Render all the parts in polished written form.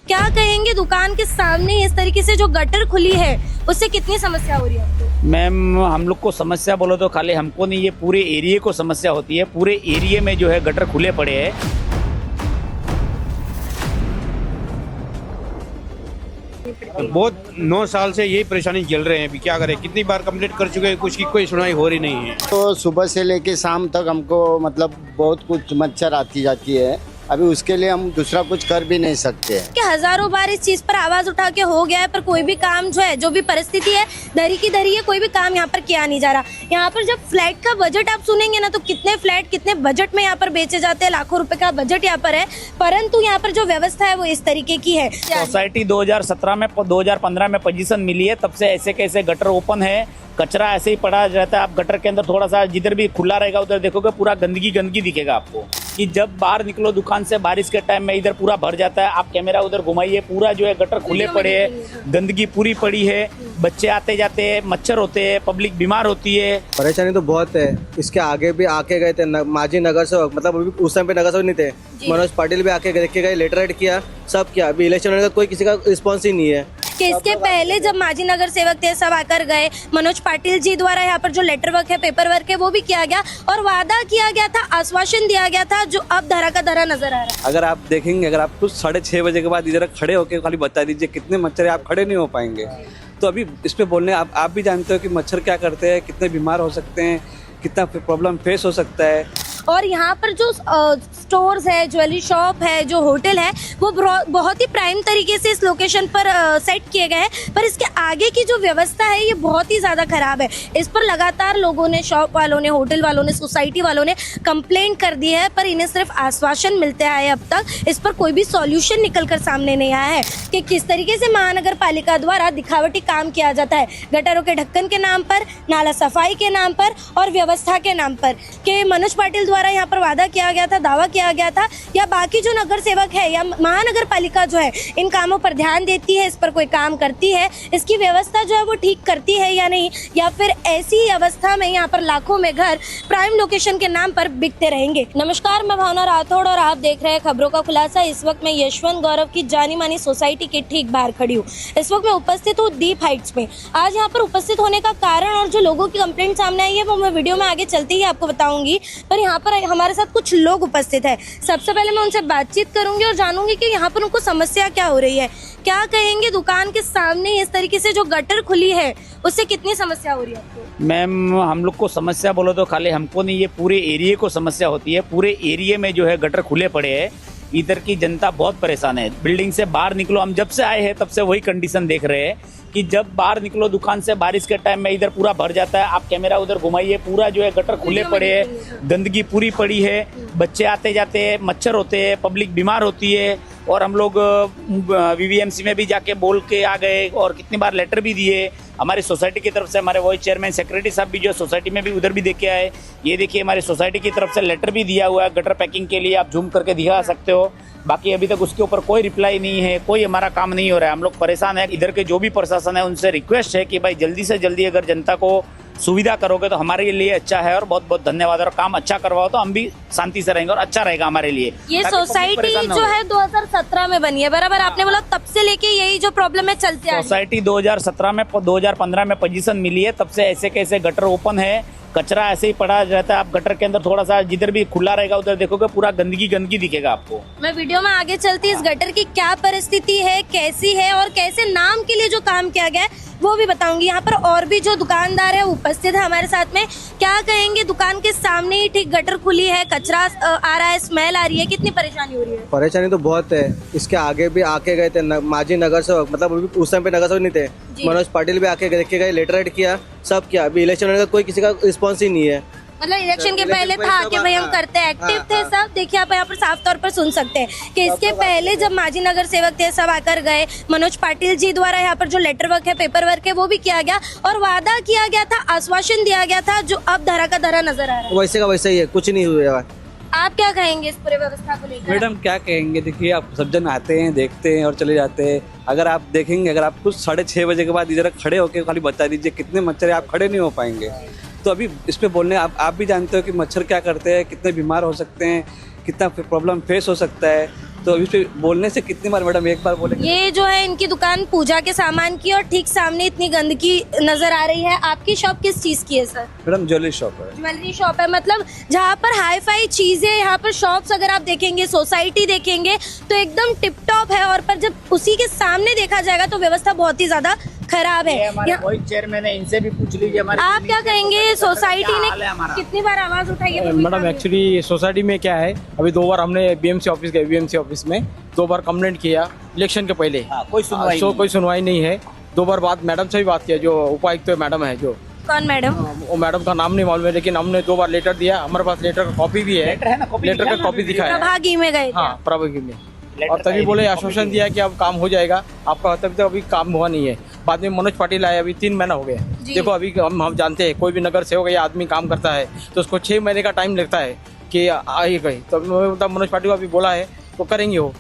क्या कहेंगे, दुकान के सामने इस तरीके से जो गटर खुली है उससे कितनी समस्या हो रही है आपको? मैम, हम लोग को समस्या बोलो तो खाली हमको नहीं, ये पूरे एरिया को समस्या होती है। पूरे एरिया में जो है गटर खुले पड़े हैं। बहुत 9 साल से यही परेशानी झेल रहे हैं। अभी क्या करें, कितनी बार कंप्लीट कर चुके हैं, कुछ की कोई सुनाई हो रही नहीं है। तो सुबह से लेके शाम तक हमको मतलब बहुत कुछ मच्छर आती जाती है। अभी उसके लिए हम दूसरा कुछ कर भी नहीं सकते हैं कि हजारों बार इस चीज पर आवाज उठा के हो गया है, पर कोई भी काम जो है, जो भी परिस्थिति है दरी की दरी है, कोई भी काम यहाँ पर किया नहीं जा रहा। यहाँ पर जब फ्लैट का बजट आप सुनेंगे ना, तो कितने फ्लैट कितने बजट में यहाँ पर बेचे जाते हैं, लाखों रुपए का बजट यहाँ पर है, परंतु यहाँ पर जो व्यवस्था है वो इस तरीके की है। सोसाइटी 2017 में 2015 में पोजीशन मिली है, तब से ऐसे कैसे गटर ओपन है, कचरा ऐसे ही पड़ा रहता है। आप गटर के अंदर थोड़ा सा जिधर भी खुला रहेगा उधर देखोगे पूरा गंदगी गंदगी दिखेगा आपको। कि जब बाहर निकलो दुकान से बारिश के टाइम में इधर पूरा भर जाता है। आप कैमरा उधर घुमाइए, पूरा जो है गटर खुले पड़े हैं, गंदगी पूरी पड़ी है, बच्चे आते जाते हैं, मच्छर होते हैं, पब्लिक बीमार होती है। परेशानी तो बहुत है। इसके आगे भी आके गए थे माजी नगर सेवक, मतलब उस टाइम पे नगर सेवक नहीं थे, मनोज पाटिल भी आके देख के गए, लेटर राइट किया, सब किया। अभी इलेक्शन होने का कोई किसी का रिस्पॉन्स ही नहीं है। कि इसके पहले जब माजी नगर सेवक थे सब आकर गए, मनोज पाटिल जी द्वारा यहाँ पर जो लेटर वर्क है, पेपर वर्क है, वो भी किया गया और वादा किया गया था, आश्वासन दिया गया था, जो अब धरा का धरा नजर आ रहा है। अगर आप देखेंगे, अगर आप कुछ 6:30 बजे के बाद इधर खड़े होकर खाली बता दीजिए कितने मच्छर है, आप खड़े नहीं हो पाएंगे। तो अभी इस पे बोलने आप भी जानते हो कि मच्छर क्या करते हैं, कितने बीमार हो सकते हैं, कितना प्रॉब्लम फेस हो सकता है। और यहाँ पर जो स्टोर्स है, ज्वेलरी शॉप है, जो होटल है, वो बहुत ही प्राइम तरीके से इस लोकेशन पर सेट किए गए हैं, पर इसके आगे की जो व्यवस्था है ये बहुत ही ज़्यादा खराब है। इस पर लगातार लोगों ने, शॉप वालों ने, होटल वालों ने, सोसाइटी वालों ने कंप्लेंट कर दी है, पर इन्हें सिर्फ आश्वासन मिलते आए अब तक। इस पर कोई भी सॉल्यूशन निकल कर सामने नहीं आया है कि किस तरीके से महानगर पालिका द्वारा दिखावटी काम किया जाता है, गटरों के ढक्कन के नाम पर, नाला सफाई के नाम पर और व्यवस्था के नाम पर। कि मनोज पाटिल द्वारा यहाँ पर वादा किया गया था, दावा किया गया था, या बाकी जो नगर सेवक है या महानगर पालिका जो है इन कामों पर ध्यान देती है, इस पर कोई काम करती है, इसकी व्यवस्था जो है वो ठीक करती है या नहीं, या फिर ऐसी ही अवस्था में यहाँ पर लाखों में घर प्राइम लोकेशन के नाम पर बिकते रहेंगे। नमस्कार, मैं भावना राठौड़ और आप देख रहे हैं खबरों का खुलासा। इस वक्त मैं यशवंत गौरव की जानी मानी सोसाइटी के ठीक बाहर खड़ी हूँ। इस वक्त मैं उपस्थित हूँ दीप हाइट्स में। आज यहाँ पर उपस्थित होने का कारण और जो लोगों की कंप्लेंट सामने आई है वो मैं वीडियो में आगे चलते ही आपको बताऊंगी, पर यहाँ पर हमारे साथ कुछ लोग उपस्थित है। सबसे पहले मैं उनसे बातचीत करूंगी और जानूंगी कि यहाँ पर उनको समस्या क्या हो रही है। क्या कहेंगे, दुकान के सामने इस तरीके से जो गटर खुली है उससे कितनी समस्या हो रही है आपको? मैम, हम लोग को समस्या बोलो तो खाली हमको नहीं, ये पूरे एरिया को समस्या होती है। पूरे एरिया में जो है गटर खुले पड़े हैं। इधर की जनता बहुत परेशान है। बिल्डिंग से बाहर निकलो, हम जब से आए हैं तब से वही कंडीशन देख रहे हैं कि जब बाहर निकलो दुकान से बारिश के टाइम में इधर पूरा भर जाता है। आप कैमरा उधर घुमाइए, पूरा जो है गटर खुले पड़े हैं, गंदगी पूरी पड़ी है, बच्चे आते जाते हैं, मच्छर होते हैं, पब्लिक बीमार होती है। और हम लोग VVMC में भी जाके बोल के आ गए और कितनी बार लेटर भी दिए। हमारी सोसाइटी की तरफ से हमारे वाइस चेयरमैन सेक्रेटरी साहब भी जो है सोसाइटी में भी उधर भी देख के आए। ये देखिए, हमारी सोसाइटी की तरफ से लेटर भी दिया हुआ है गटर पैकिंग के लिए, आप जूम करके दिखा सकते हो। बाकी अभी तक उसके ऊपर कोई रिप्लाई नहीं है, कोई हमारा काम नहीं हो रहा है। हम लोग परेशान है। इधर के जो भी प्रशासन है उनसे रिक्वेस्ट है कि भाई जल्दी से जल्दी अगर जनता को सुविधा करोगे तो हमारे लिए अच्छा है। और बहुत बहुत धन्यवाद। और काम अच्छा करवाओ तो हम भी शांति से रहेंगे और अच्छा रहेगा हमारे लिए। ये सोसाइटी जो है 2017 में बनी है, बराबर आपने बोला, तब से लेके यही जो प्रॉब्लम है चलते आ रही है। सोसाइटी 2017 में 2015 में पोजीशन मिली है, तब से ऐसे कैसे गटर ओपन है, कचरा ऐसे ही पड़ा रहता है। आप गटर के अंदर थोड़ा सा जिधर भी खुला रहेगा उधर देखोगे पूरा गंदगी गंदगी दिखेगा आपको। मैं वीडियो में आगे चलती इस गटर की क्या परिस्थिति है, कैसी है और कैसे नाम के लिए जो काम किया गया है वो भी बताऊंगी। यहाँ पर और भी जो दुकानदार है उपस्थित है हमारे साथ में। क्या कहेंगे, दुकान के सामने ही ठीक गटर खुली है, कचरा आ रहा है, स्मेल आ रही है, कितनी परेशानी हो रही है? परेशानी तो बहुत है। इसके आगे भी आके गए थे माजी नगर सेवक, मतलब उस टाइम पे नगर सेवक नहीं थे, मनोज पाटिल भी आके देख के गए, लेटर राइट किया, सब किया। अभी इलेक्शन होने का कोई किसी का रिस्पॉन्स ही नहीं है। मतलब इलेक्शन के पहले था कि भाई हम करते हैं, एक्टिव थे सब। देखिए आप यहाँ पर साफ तौर पर सुन सकते हैं कि इसके पहले जब माजी नगर सेवक थे सब आकर गए, मनोज पाटिल जी द्वारा यहाँ पर जो लेटर वर्क है, पेपर वर्क है, वो भी किया गया और वादा किया गया था, आश्वासन दिया गया था, जो अब धरा का धरा नजर आ रहा है। वैसे का वैसा ही है, कुछ नहीं हुआ। आप क्या कहेंगे इस पूरे व्यवस्था को लेकर? मैडम क्या कहेंगे, देखिए आप सब जन आते हैं, देखते हैं और चले जाते हैं। अगर आप देखेंगे, अगर आप कुछ 6:30 बजे के बाद इधर खड़े होकर खाली बता दीजिए कितने मच्छर है, आप खड़े नहीं हो पाएंगे। तो अभी इस पे बोलने आप भी जानते हो कि मच्छर क्या करते हैं, कितने बीमार हो सकते हैं, कितना प्रॉब्लम फेस हो सकता है। तो अभी पे बोलने से कितनी बार मैडम एक बार बोले ये जो है इनकी दुकान पूजा के सामान की और ठीक सामने इतनी गंदगी नजर आ रही है। आपकी शॉप किस चीज की है सर? मैडम ज्वेलरी शॉप है। ज्वेलरी शॉप है, मतलब जहाँ पर हाई फाई चीजें, यहाँ पर शॉप्स अगर आप देखेंगे, सोसाइटी देखेंगे तो एकदम टिप टॉप है, और पर जब उसी के सामने देखा जाएगा तो व्यवस्था बहुत ही ज्यादा खराब है। वही चेयरमैन है, इनसे भी पूछ लीजिए। आप क्या कहेंगे, सोसाइटी क्या हाल है ने हमारा? कितनी बार आवाज उठाई है? पर कोई मैडम काम नहीं। एक्चुअली सोसाइटी में क्या है, अभी 2 बार हमने बीएमसी ऑफिस गए, बीएमसी ऑफिस में 2 बार कंप्लेंट किया इलेक्शन के पहले। कोई सुनवाई सो नहीं। कोई सुनवाई नहीं है। 2 बार बाद मैडम से भी बात किया, जो उपायुक्त मैडम है, जो कौन मैडम? वो मैडम का नाम नहीं मालूम है, लेकिन हमने 2 बार लेटर दिया। हमारे पास लेटर का कॉपी भी है, लेटर है ना, कॉपी लेटर का दिखाया ना कॉपी अभी। दिखाया है। प्रभागी में गए थे हाँ, आप? प्रभागी में। लेटर और का तभी ये बोले भी आश्वासन कॉपी दिया कि अब काम हो जाएगा आपका, तभी तो अभी काम हुआ नहीं है। बाद में मनोज पाटिल आए, अभी 3 महीना हो गया। जी। देखो अभी हम जानते हैं, कोई भी नगर सेवक या आदमी काम करता है तो उसको 6 महीने का टाइम लगता है कि आए गए। तो मनोज पाटिल को अभी बोला है तो करेंगे वो।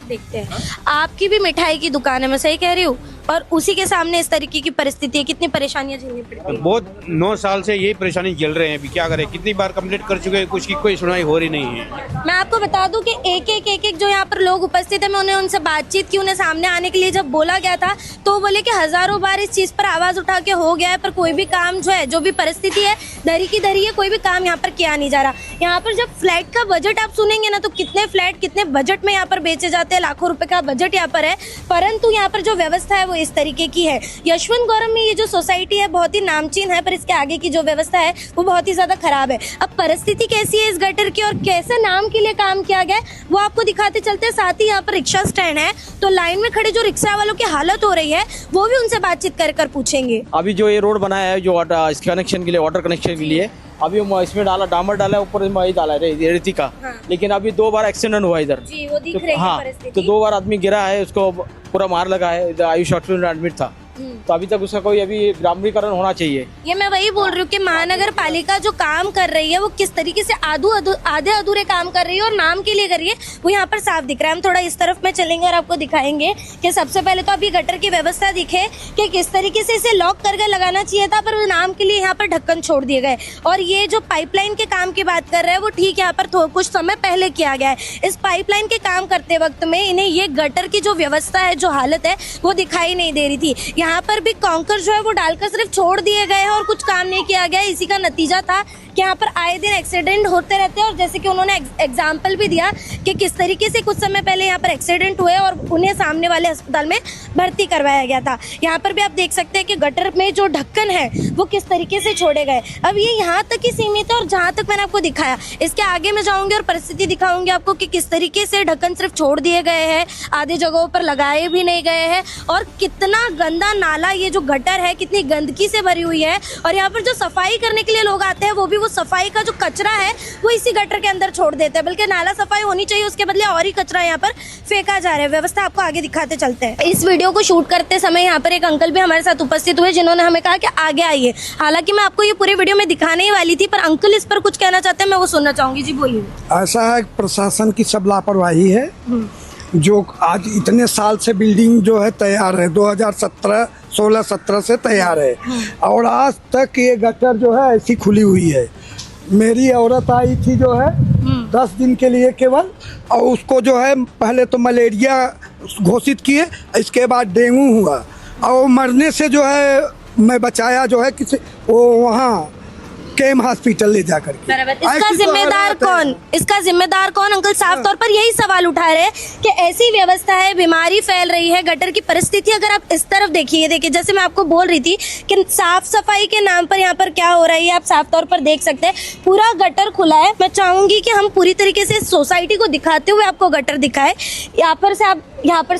देखते हैं। आपकी भी मिठाई की दुकान है, मैं सही कह रही हूँ, और उसी के सामने इस तरीके की परिस्थिति है, कितनी परेशानियां झेलनी पड़ती है? बहुत 9 साल से यही परेशानी झेल रहे हैं। अभी क्या करें, कितनी बार कंप्लीट कर चुके हैं, कुछ की कोई सुनाई हो रही नहीं है। मैं आपको बता दूं कि एक जो यहाँ पर लोग उपस्थित है, मैं उन्हें उनसे बातचीत की, उन्हें सामने आने के लिए जब बोला गया था तो बोले कि हजारों बार इस चीज पर आवाज उठा के हो गया है, पर कोई भी काम जो है, जो भी परिस्थिति है दरी की दरी है, कोई भी काम यहाँ पर किया नहीं जा रहा। यहाँ पर जब फ्लैट का बजट आप सुनेंगे ना, तो कितने फ्लैट कितने बजट में यहाँ पर बेचे जाते हैं, लाखों रुपए का बजट यहाँ पर है, परंतु यहाँ पर जो व्यवस्था है वो इस तरीके की है। यशवंत गौरव में ये जो सोसाइटी है बहुत ही नामचीन है, पर इसके आगे की जो व्यवस्था है वो बहुत ही ज्यादा खराब है। अब परिस्थिति कैसी है इस गटर की और कैसे नाम के लिए काम किया गया है वो आपको दिखाते चलते हैं। साथ ही यहाँ पर रिक्शा स्टैंड है, तो लाइन में खड़े जो रिक्शा वालों की हालत हो रही है वो भी उनसे बातचीत कर पूछेंगे। अभी जो ये रोड बनाया है, जो इसके कनेक्शन के लिए, वाटर कनेक्शन के लिए, अभी इसमें डाला, डामर डाला है, ऊपर में डाला है रेती का। हाँ। लेकिन अभी 2 बार एक्सीडेंट हुआ इधर। जी, वो दिख तो, रही है हाँ, परिस्थिति। तो 2 बार आदमी गिरा है, उसको पूरा मार लगा है, इधर आयुष हॉस्पिटल में एडमिट था। तो अभी तक उसका कोई अभी ग्रामीणीकरण होना चाहिए। ये मैं वही बोल रही हूँ कि महानगर पालिका जो काम कर रही है वो किस तरीके से आधे अधूरे काम कर रही है और नाम के लिए कर रही है, वो यहाँ पर साफ दिख रहा है। हम थोड़ा इस तरफ में चलेंगे और आपको दिखाएंगे कि सबसे पहले तो अभी गटर की व्यवस्था दिखे कि किस तरीके से इसे लॉक करके लगाना चाहिए था, पर वो नाम के लिए यहाँ पर ढक्कन छोड़ दिए गए। और ये जो पाइपलाइन के काम की बात कर रहे हैं वो ठीक यहाँ पर कुछ समय पहले किया गया है। इस पाइपलाइन के काम करते वक्त में इन्हें ये गटर की जो व्यवस्था है, जो हालत है, वो दिखाई नहीं दे रही थी। यहाँ पर भी कंकर जो है वो डालकर सिर्फ छोड़ दिए गए हैं और कुछ काम नहीं किया गया। इसी का नतीजा था कि यहाँ पर आए दिन एक्सीडेंट होते रहते हैं, और जैसे कि उन्होंने एग्जाम्पल भी दिया कि किस तरीके से कुछ समय पहले यहाँ पर एक्सीडेंट हुए और उन्हें सामने वाले अस्पताल में भर्ती करवाया गया था। यहाँ पर भी आप देख सकते हैं कि गटर में जो ढक्कन है वो किस तरीके से छोड़े गए। अब ये यहाँ तक ही सीमित है, और जहाँ तक मैंने आपको दिखाया, इसके आगे में जाऊंगी और परिस्थिति दिखाऊंगी आपको कि किस तरीके से ढक्कन सिर्फ छोड़ दिए गए हैं, आधे जगहों पर लगाए भी नहीं गए हैं, और कितना गंदा नाला, ये जो गटर है कितनी गंदगी से भरी हुई है। और यहाँ पर जो सफाई करने के लिए लोग आते हैं वो भी वो सफाई का जो कचरा है वो इसी गटर के अंदर छोड़ देते हैं, बल्कि नाला सफाई होनी चाहिए, उसके बदले और ही कचरा यहाँ पर फेंका जा रहा है। व्यवस्था आपको आगे दिखाते चलते हैं। इस वीडियो को शूट करते समय यहाँ पर एक अंकल भी हमारे साथ उपस्थित हुए, जिन्होंने हमें कहा कि आगे आइए। हालांकि मैं आपको ये पूरी वीडियो में दिखाने ही वाली थी, पर अंकल इस पर कुछ कहना चाहते हैं, मैं वो सुनना चाहूंगी। जी बोलिए। ऐसा है, प्रशासन की सब लापरवाही है। जो आज इतने साल से बिल्डिंग जो है तैयार है, 2017 16-17 से तैयार है, और आज तक ये गटर जो है ऐसी खुली हुई है। मेरी औरत आई थी जो है 10 दिन के लिए केवल, और उसको जो है पहले तो मलेरिया घोषित किए, इसके बाद डेंगू हुआ, और मरने से जो है मैं बचाया जो है किसी वो वहाँ केम हॉस्पिटल ले जा करके। इसका जिम्मेदार कौन? इसका जिम्मेदार कौन? अंकल साफ तौर पर यही सवाल उठा रहे हैं कि ऐसी व्यवस्था है, बीमारी फैल रही है, गटर की परिस्थिति अगर आप इस तरफ देखिए, जैसे मैं आपको बोल रही थी कि साफ सफाई के नाम पर यहाँ पर क्या हो रहा है, आप साफ तौर पर देख सकते हैं। पूरा गटर खुला है। मैं चाहूंगी कि हम पूरी तरीके से सोसाइटी को दिखाते हुए आपको गटर दिखाए। यहाँ पर से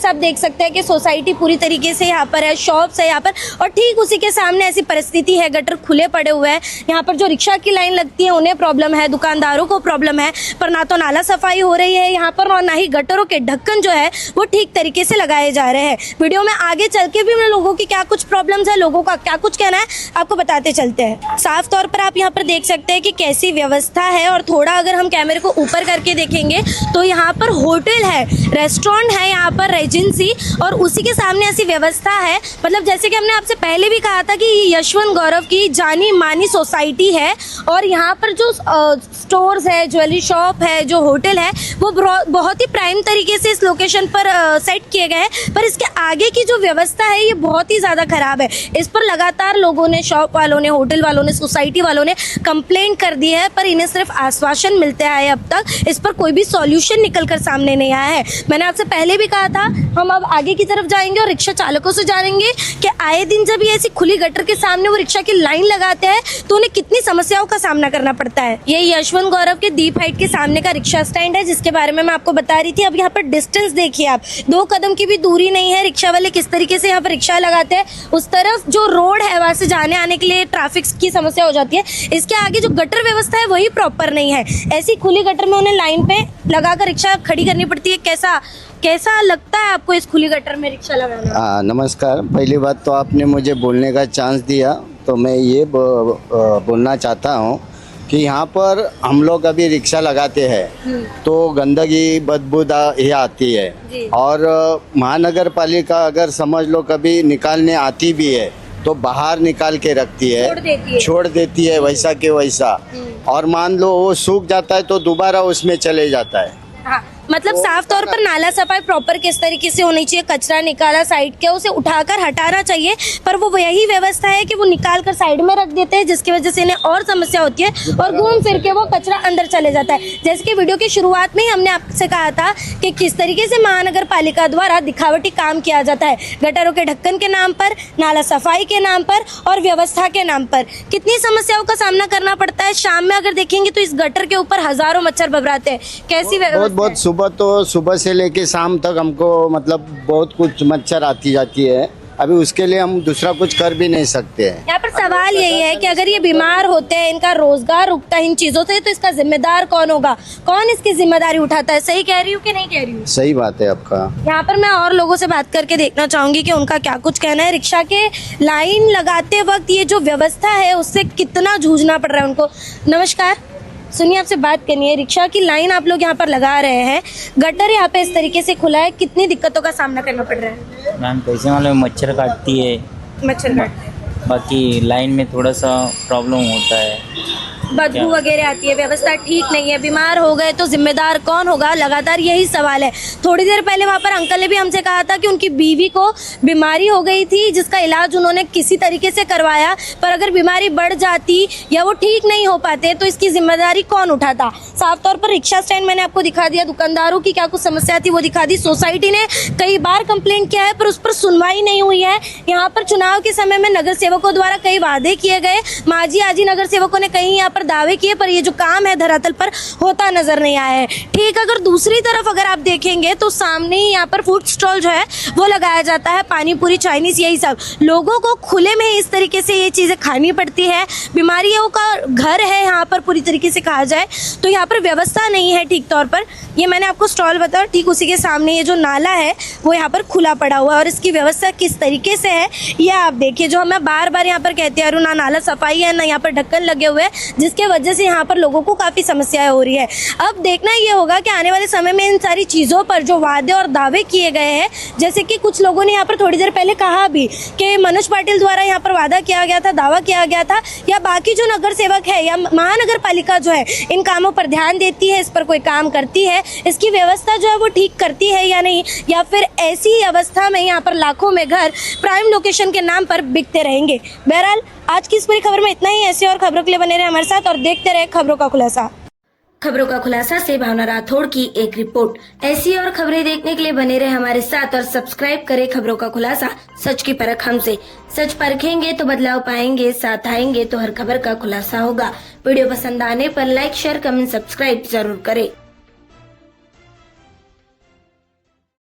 आप देख सकते हैं कि सोसाइटी पूरी तरीके से यहाँ पर है, शॉप्स है यहाँ पर, और ठीक उसी के सामने ऐसी परिस्थिति है, गटर खुले पड़े हुए हैं। यहाँ पर जो रिक्शा की लाइन लगती है उन्हें प्रॉब्लम है, दुकानदारों को प्रॉब्लम है, पर ना तो नाला सफाई हो रही है यहाँ पर, और ना ही गटरों के ढक्कन जो है वो ठीक तरीके से लगाए जा रहे हैं। वीडियो में आगे चल के भी लोगों की क्या कुछ प्रॉब्लम्स है, लोगों का क्या कुछ कहना है, आपको बताते चलते हैं। साफ तौर पर आप यहाँ पर देख सकते हैं कि कैसी व्यवस्था है, और थोड़ा अगर हम कैमरे को ऊपर करके देखेंगे तो यहाँ पर होटल है, रेस्टोरेंट है यहाँ पर एजेंसी और उसी के सामने ऐसी व्यवस्था है। मतलब जैसे कि हमने आपसे पहले भी कहा था कि ये यशवंत गौरव की जानी मानी सोसाइटी है और यहाँ पर जो स्टोर्स है, ज्वेलरी शॉप है, जो होटल है, वो बहुत ही प्राइम तरीके से इस लोकेशन पर सेट किए गए हैं। पर इसके आगे की जो व्यवस्था है ये बहुत ही ज़्यादा खराब है। इस पर लगातार लोगों ने, शॉप वालों ने, होटल वालों ने, सोसाइटी वालों ने कंप्लेंट कर दी है, पर इन्हें सिर्फ आश्वासन मिलते आए अब तक। इस पर कोई भी सॉल्यूशन निकल कर सामने नहीं आया है। मैंने आपसे पहले भी कहा था हम अब आगे की तरफ जाएंगे और रिक्शा चालकों से जानेंगे कि आए दिन जब ये ऐसी खुली गटर के सामने वो रिक्शा की लाइन लगाते हैं तो उन्हें कितनी समस्याओं का सामना करना पड़ता है। ये यशवंत गौरव के दीप हाइट के सामने का रिक्शा स्टैंड है, जिसके बारे में मैं आपको बता रही थी। अब यहाँ पर डिस्टेंस देखिए आप, 2 कदम की भी दूरी नहीं है। रिक्शा वाले किस तरीके से यहाँ पर रिक्शा लगाते हैं, उस तरफ जो रोड है वहाँ से जाने आने के लिए ट्रैफिक की समस्या हो जाती है। इसके आगे जो गटर व्यवस्था है वही प्रॉपर नहीं है। ऐसी खुली गटर में उन्हें लाइन पे लगाकर रिक्शा खड़ी करनी पड़ती है। कैसा लगता है आपको इस खुली गटर में रिक्शा लगाना? नमस्कार। पहली बात तो आपने मुझे बोलने का चांस दिया, तो मैं ये बोलना चाहता हूँ कि यहाँ पर हम लोग अभी रिक्शा लगाते हैं तो गंदगी बदबूदार ये आती है और महानगर पालिका अगर समझ लो कभी निकालने आती भी है तो बाहर निकाल के रखती है, छोड़ देती है वैसा के वैसा। और मान लो वो सूख जाता है तो दोबारा उसमें चले जाता है। हाँ, मतलब साफ तौर पर नाला सफाई प्रॉपर किस तरीके से होनी चाहिए, कचरा निकाला साइड के उसे उठाकर हटाना चाहिए, पर वो यही व्यवस्था है कि वो निकाल कर साइड में रख देते हैं, जिसकी वजह से इन्हें और समस्या होती है और घूम फिर के वो कचरा अंदर चले जाता है। जैसे कि वीडियो की शुरुआत में ही हमने आपसे कहा था कि किस तरीके से महानगर पालिका द्वारा दिखावटी काम किया जाता है, गटरों के ढक्कन के नाम पर, नाला सफाई के नाम पर और व्यवस्था के नाम पर। कितनी समस्याओं का सामना करना पड़ता है। शाम में अगर देखेंगे तो इस गटर के ऊपर हजारों मच्छर भभराते हैं। कैसी बहुत सुबह से लेके शाम तक हमको मतलब बहुत कुछ मच्छर आती जाती है। अभी उसके लिए हम दूसरा कुछ कर भी नहीं सकते हैं। यहाँ पर सवाल यही है कि अगर ये बीमार होते हैं, इनका रोजगार रुकता है इन चीजों से, तो इसका जिम्मेदार कौन होगा? कौन इसकी जिम्मेदारी उठाता है? सही कह रही हूँ कि नहीं कह रही हूँ? सही बात है आपका। यहाँ पर मैं और लोगों से बात करके देखना चाहूंगी कि उनका क्या कुछ कहना है। रिक्शा के लाइन लगाते वक्त ये जो व्यवस्था है उससे कितना जूझना पड़ रहा है उनको। नमस्कार, सुनिए, आपसे बात करनी है। रिक्शा की लाइन आप लोग यहाँ पर लगा रहे हैं, गटर यहाँ पे इस तरीके से खुला है, कितनी दिक्कतों का सामना करना पड़ रहा है? मैम कैसे मालूम, मच्छर काटती है, मच्छर काटते हैं, बाकी लाइन में थोड़ा सा प्रॉब्लम होता है, बदबू वगैरह आती है, व्यवस्था ठीक नहीं है, बीमार हो गए तो जिम्मेदार कौन होगा? लगातार यही सवाल है। थोड़ी देर पहले वहाँ पर अंकल ने भी हमसे कहा था कि उनकी बीवी को बीमारी हो गई थी, जिसका इलाज उन्होंने किसी तरीके से करवाया, पर अगर बीमारी बढ़ जाती या वो ठीक नहीं हो पाते तो इसकी जिम्मेदारी कौन उठाता? साफ तौर पर रिक्शा स्टैंड मैंने आपको दिखा दिया, दुकानदारों की क्या कुछ समस्या थी वो दिखा दी, सोसाइटी ने कई बार कंप्लेंट किया है पर उस पर सुनवाई नहीं हुई है। यहाँ पर चुनाव के समय में नगर सेवकों द्वारा कई वादे किए गए, माजी आजी नगर सेवकों ने कहीं यहाँ पर दावे किए, पर ये जो काम है धरातल पर होता नजर नहीं आया है। ठीक, अगर दूसरी तरफ अगर आप देखेंगे तो सामने ही यहाँ पर फूड स्टॉल जो है वो लगाया जाता है, पानी पूरी, चाइनीज, यही सब। लोगों को खुले में इस तरीके से ये चीजें खानी पड़ती है। बीमारियों का घर है यहाँ पर पूरी तरीके से कहा जाए तो। यहाँ पर व्यवस्था नहीं है ठीक तौर पर। ये मैंने आपको स्टॉल बताया, ठीक उसी के सामने ये जो नाला है वो यहाँ पर खुला पड़ा हुआ है और इसकी व्यवस्था किस तरीके से है ये आप देखिए। जो मैं बार बार यहाँ पर कहती हूँ, ना नाला सफाई है, ना यहाँ पर ढक्कन लगे हुए हैं, जिसके वजह से यहाँ पर लोगों को काफ़ी समस्याएं हो रही है। अब देखना ये होगा कि आने वाले समय में इन सारी चीज़ों पर जो वादे और दावे किए गए हैं, जैसे कि कुछ लोगों ने यहाँ पर थोड़ी देर पहले कहा भी कि मनोज पाटिल द्वारा यहाँ पर वादा किया गया था, दावा किया गया था, या बाकी जो नगर सेवक है या महानगर पालिका जो है इन कामों पर ध्यान देती है, इस पर कोई काम करती है, इसकी व्यवस्था जो है वो ठीक करती है या नहीं, या फिर ऐसी ही अवस्था में यहाँ पर लाखों में घर प्राइम लोकेशन के नाम पर बिकते रहेंगे। बहरहाल आज की इस पूरी खबर में इतना ही। ऐसी और खबरों के लिए बने रहे हमारे साथ और देखते रहे खबरों का खुलासा। खबरों का खुलासा से भावना राठौड़ की एक रिपोर्ट। ऐसी और खबरें देखने के लिए बने रहे हमारे साथ और सब्सक्राइब करें खबरों का खुलासा, सच की परख हमसे। सच परखेंगे तो बदलाव पाएंगे, साथ आएंगे तो हर खबर का खुलासा होगा। वीडियो पसंद आने पर लाइक, शेयर, कमेंट, सब्सक्राइब जरूर करें।